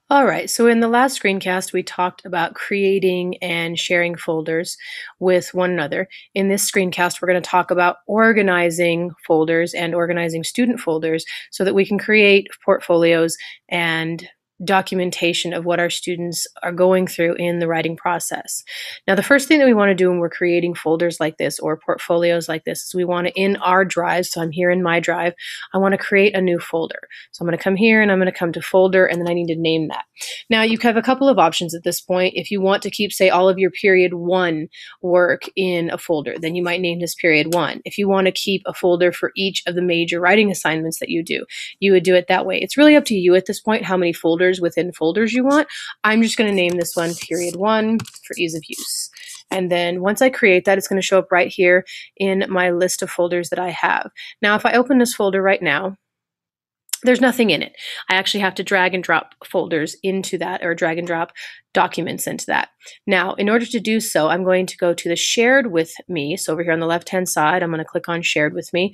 All right, so in the last screencast, we talked about creating and sharing folders with one another. In this screencast, we're going to talk about organizing folders and organizing student folders so that we can create portfolios and documentation of what our students are going through in the writing process. Now, the first thing that we want to do when we're creating folders like this or portfolios like this is we want to, in our drive, so I'm here in my drive, I want to create a new folder. So I'm going to come here and I'm going to come to folder, and then I need to name that. Now, you have a couple of options at this point. If you want to keep, say, all of your period 1 work in a folder, then you might name this period 1. If you want to keep a folder for each of the major writing assignments that you do, you would do it that way. It's really up to you at this point how many folders within folders you want. I'm just going to name this one period 1 for ease of use. And then once I create that, it's going to show up right here in my list of folders that I have. Now, if I open this folder right now, there's nothing in it. I actually have to drag and drop folders into that, or drag and drop documents into that. Now, in order to do so, I'm going to go to the shared with me. So over here on the left-hand side, I'm going to click on shared with me.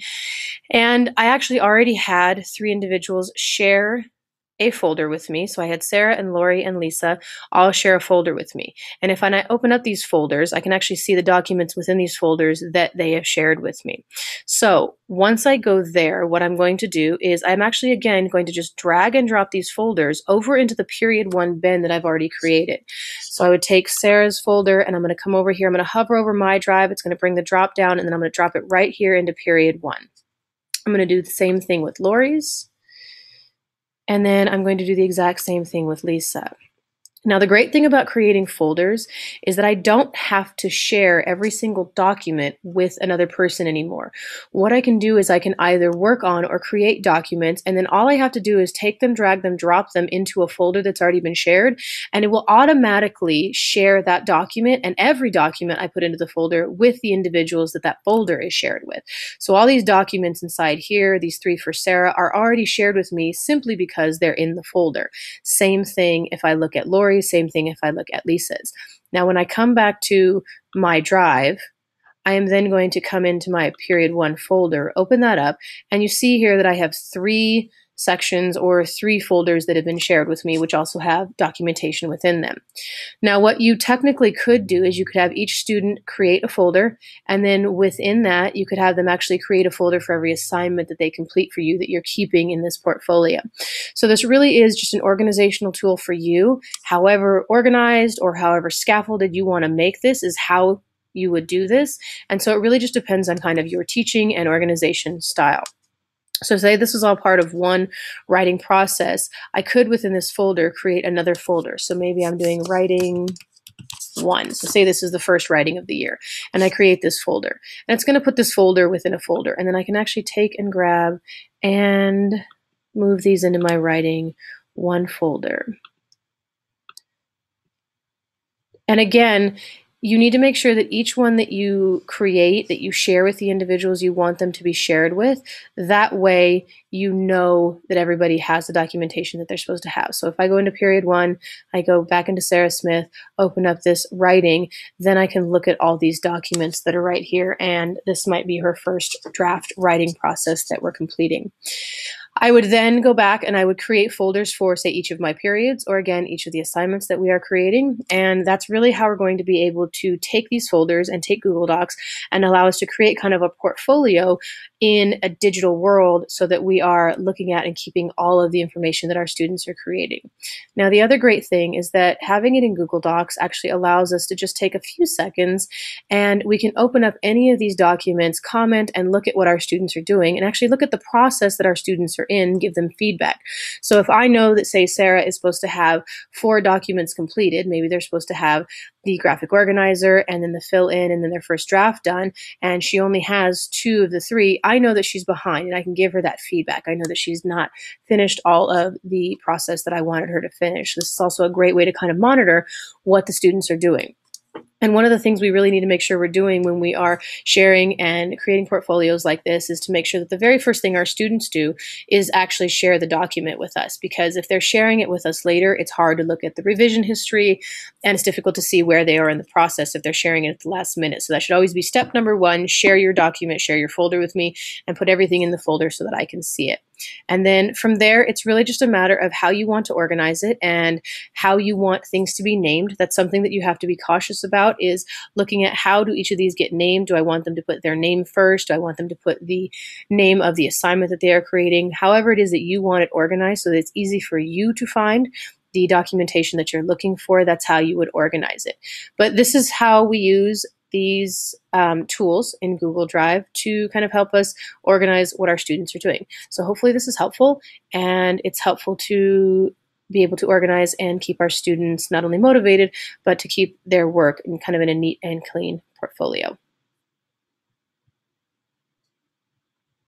And I actually already had 3 individuals share a folder with me. So I had Sarah and Lori and Lisa all share a folder with me. And if I open up these folders, I can actually see the documents within these folders that they have shared with me. So once I go there, what I'm going to do is I'm actually, again, going to just drag and drop these folders over into the period 1 bin that I've already created. So I would take Sarah's folder and I'm going to come over here. I'm going to hover over my drive. It's going to bring the drop down, and then I'm going to drop it right here into period 1. I'm going to do the same thing with Lori's. And then I'm going to do the exact same thing with Lisa. Now, the great thing about creating folders is that I don't have to share every single document with another person anymore. What I can do is I can either work on or create documents, and then all I have to do is take them, drag them, drop them into a folder that's already been shared, and it will automatically share that document and every document I put into the folder with the individuals that that folder is shared with. So all these documents inside here, these 3 for Sarah, are already shared with me simply because they're in the folder. Same thing if I look at Lori. Same thing if I look at Lisa's. Now, when I come back to my drive, I am then going to come into my period 1 folder, open that up, and you see here that I have 3 sections or 3 folders that have been shared with me, which also have documentation within them. Now, what you technically could do is you could have each student create a folder, and then within that, you could have them actually create a folder for every assignment that they complete for you that you're keeping in this portfolio. So this really is just an organizational tool for you. However organized or however scaffolded you want to make this is how you would do this. And so it really just depends on kind of your teaching and organization style. So say this is all part of one writing process, I could within this folder create another folder. So maybe I'm doing writing 1. So say this is the first writing of the year, and I create this folder. And it's going to put this folder within a folder. And then I can actually take and grab and move these into my writing 1 folder. And again, you need to make sure that each one that you create, that you share with the individuals you want them to be shared with, that way you know that everybody has the documentation that they're supposed to have. So if I go into period 1, I go back into Sarah Smith, open up this writing, then I can look at all these documents that are right here, and this might be her first draft writing process that we're completing. I would then go back and I would create folders for, say, each of my periods, or again, each of the assignments that we are creating. And that's really how we're going to be able to take these folders and take Google Docs and allow us to create kind of a portfolio in a digital world so that we are looking at and keeping all of the information that our students are creating. Now, the other great thing is that having it in Google Docs actually allows us to just take a few seconds and we can open up any of these documents, comment, and look at what our students are doing, and actually look at the process that our students are in, give them feedback. So if I know that, say, Sarah is supposed to have 4 documents completed, maybe they're supposed to have the graphic organizer and then the fill in and then their first draft done, and she only has 2 of the 3, I know that she's behind and I can give her that feedback. I know that she's not finished all of the process that I wanted her to finish. This is also a great way to kind of monitor what the students are doing. And one of the things we really need to make sure we're doing when we are sharing and creating portfolios like this is to make sure that the very first thing our students do is actually share the document with us. Because if they're sharing it with us later, it's hard to look at the revision history, and it's difficult to see where they are in the process if they're sharing it at the last minute. So that should always be step number 1, share your document, share your folder with me, and put everything in the folder so that I can see it. And then from there, it's really just a matter of how you want to organize it and how you want things to be named. That's something that you have to be cautious about, is looking at how do each of these get named. Do I want them to put their name first? Do I want them to put the name of the assignment that they are creating? However it is that you want it organized so that it's easy for you to find the documentation that you're looking for, that's how you would organize it. But this is how we use these tools in Google Drive to kind of help us organize what our students are doing. So hopefully this is helpful, and it's helpful to be able to organize and keep our students not only motivated, but to keep their work in kind of in a neat and clean portfolio.